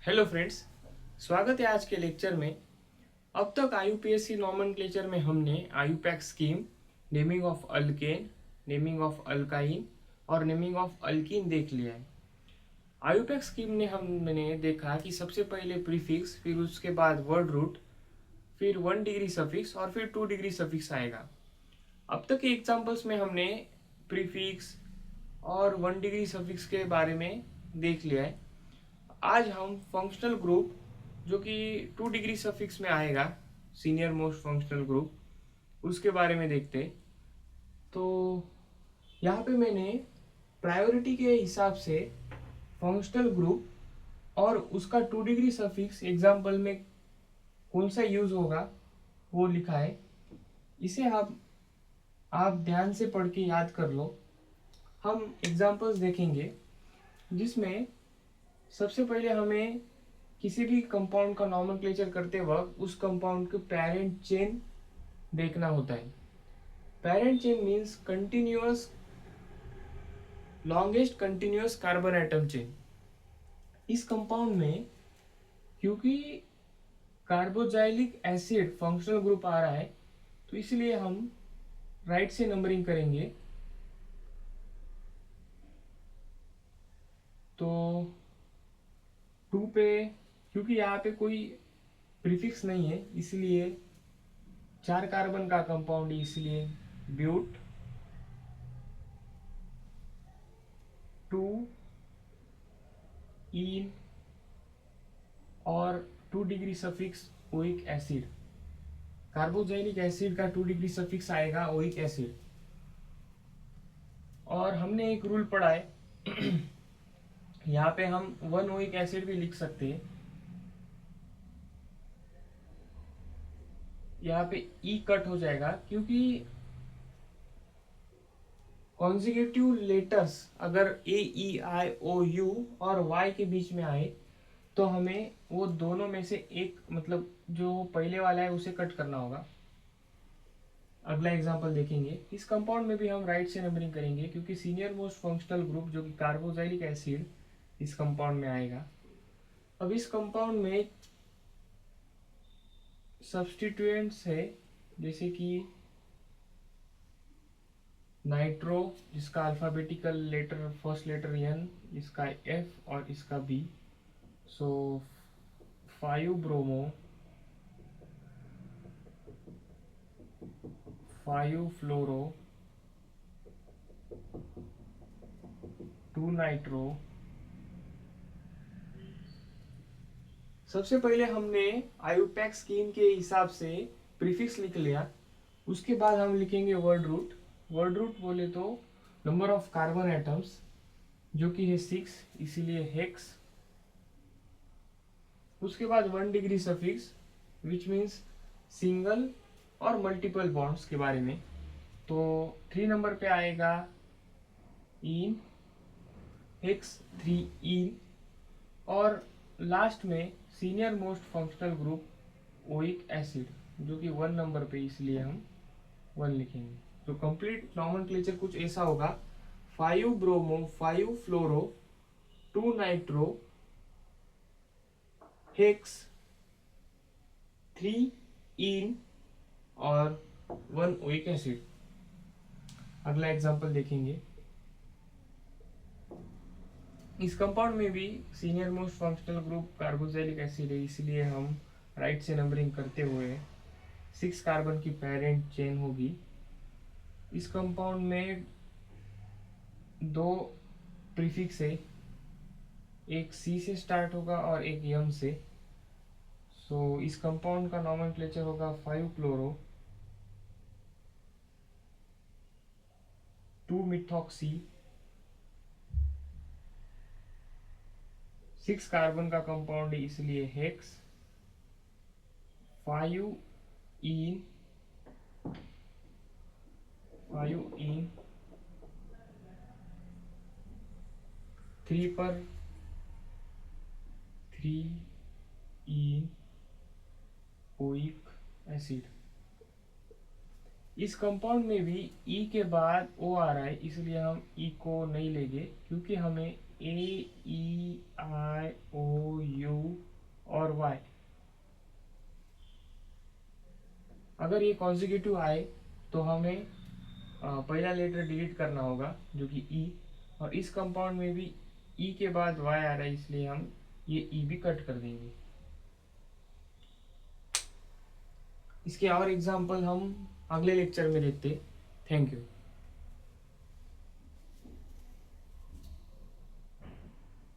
Hello friends, स्वागत है आज के लेक्चर में। अब तक आईयूपीएससी नॉमेनक्लेचर में हमने IUPAC scheme, naming of alkane, naming of alkyne और नेमिंग ऑफ अल्कीन देख लिया है। आईयूपैक स्कीम ने हमने देखा कि सबसे पहले प्रीफिक्स, फिर उसके बाद वर्ड रूट, फिर 1 डिग्री सफिक्स और फिर 2 डिग्री सफिक्स आएगा। अब तक के एग्जाम्पल्स में हमने प्रीफिक्स और 1 डिग्री सफिक्स के बारे में देख लिया है। आज हम फंक्शनल ग्रुप जो कि 2 डिग्री सफिक्स में आएगा, सीनियर मोस्ट फंक्शनल ग्रुप, उसके बारे में देखते। तो यहाँ पे मैंने प्रायोरिटी के हिसाब से फंक्शनल ग्रुप और उसका 2 डिग्री सफिक्स एग्जाम्पल में कौन सा यूज होगा वो लिखा है। इसे आप ध्यान से पढ़ के याद कर लो। हम एग्जाम्पल्स देखेंगे जिसमें सबसे पहले हमें किसी भी कंपाउंड का नॉमेनक्लेचर करते वक्त उस कंपाउंड के पेरेंट चेन देखना होता है। Parent chain means continuous, longest continuous carbon atom chain. इस कंपाउंड में क्योंकि कार्बोजाइलिक एसिड फंक्शनल ग्रुप आ रहा है तो इसलिए हम राइट से नंबरिंग करेंगे। तो 2 पे, क्योंकि यहाँ पे कोई प्रीफिक्स नहीं है इसलिए 4 कार्बन का कंपाउंड है, इसलिए ब्यूट 2 इन और 2 डिग्री सफिक्स ओइक एसिड। कार्बोजेनिक एसिड का 2 डिग्री सफिक्स आएगा ओइक एसिड। और हमने एक रूल पढ़ा है यहाँ पे हम 1 ओइक एसिड भी लिख सकते हैं। यहाँ पे ई कट हो जाएगा क्योंकि कॉन्जिक्यूटिव लेटर्स अगर ए ई आई ओ यू और वाई के बीच में आए तो हमें वो दोनों में से एक, मतलब जो पहले वाला है उसे कट करना होगा। अगला एग्जांपल देखेंगे। इस कंपाउंड में भी हम राइट से नंबरिंग करेंगे क्योंकि सीनियर मोस्ट फंक्शनल ग्रुप जो कि कार्बोजाइलिक एसिड इस कंपाउंड में आएगा। अब इस कंपाउंड में सब्सटीट्यूएंट्स है जैसे कि नाइट्रो, जिसका alphabetical letter first letter N, इसका एफ और इसका B. So 5 bromo, 5 fluoro, 2 nitro. सबसे पहले हमने आईयूपैक स्कीम के हिसाब से प्रीफिक्स लिख लिया। उसके बाद हम लिखेंगे वर्ड रूट। वर्ड रूट बोले तो नंबर ऑफ कार्बन एटम्स जो कि है 6, इसीलिए हेक्स। उसके बाद 1 degree suffix which means single और मल्टीपल बॉन्ड्स के बारे में। तो 3 नंबर पे आएगा इन, हेक्स 3 इन। और लास्ट में senior most functional group oic acid जो कि 1 नंबर पे, इसलिए हम 1 लिखेंगे। तो कंप्लीट नॉमेनक्लेचर कुछ ऐसा होगा: 5 ब्रोमो, 5 फ्लोरो, 2 नाइट्रो, हेक्स 3 इन और 1 ओइक एसिड। अगला एग्जांपल देखेंगे। इस कंपाउंड में भी senior most functional group carboxylic acid है, इसलिए हम राइट से नंबरिंग करते हुए 6 कार्बन की पेरेंट चेन होगी। इस कंपाउंड में 2 प्रीफिक्स है, एक सी से स्टार्ट होगा और एक एम से। सो इस कंपाउंड का नॉमेनक्लेचर होगा 5 क्लोरो, 2 मिथॉक्सी, 6 कार्बन का कंपाउंड है इसलिए हेक्स, 5 इन, 3 पर 3 इन ओइक एसिड। इस कंपाउंड में भी ई के बाद ओ आ रहा है, इसलिए हम ई को नहीं लेंगे क्योंकि हमें A E I O U और Y, अगर ये कॉन्जिक्यूटिव आए तो हमें पहला लेटर डिलीट करना होगा जो कि ई, और इस कंपाउंड में भी ई के बाद वाई आ रहा है इसलिए हम ये ई भी कट कर देंगे। इसके और एग्जाम्पल हम अगले लेक्चर में देखते। Thank you.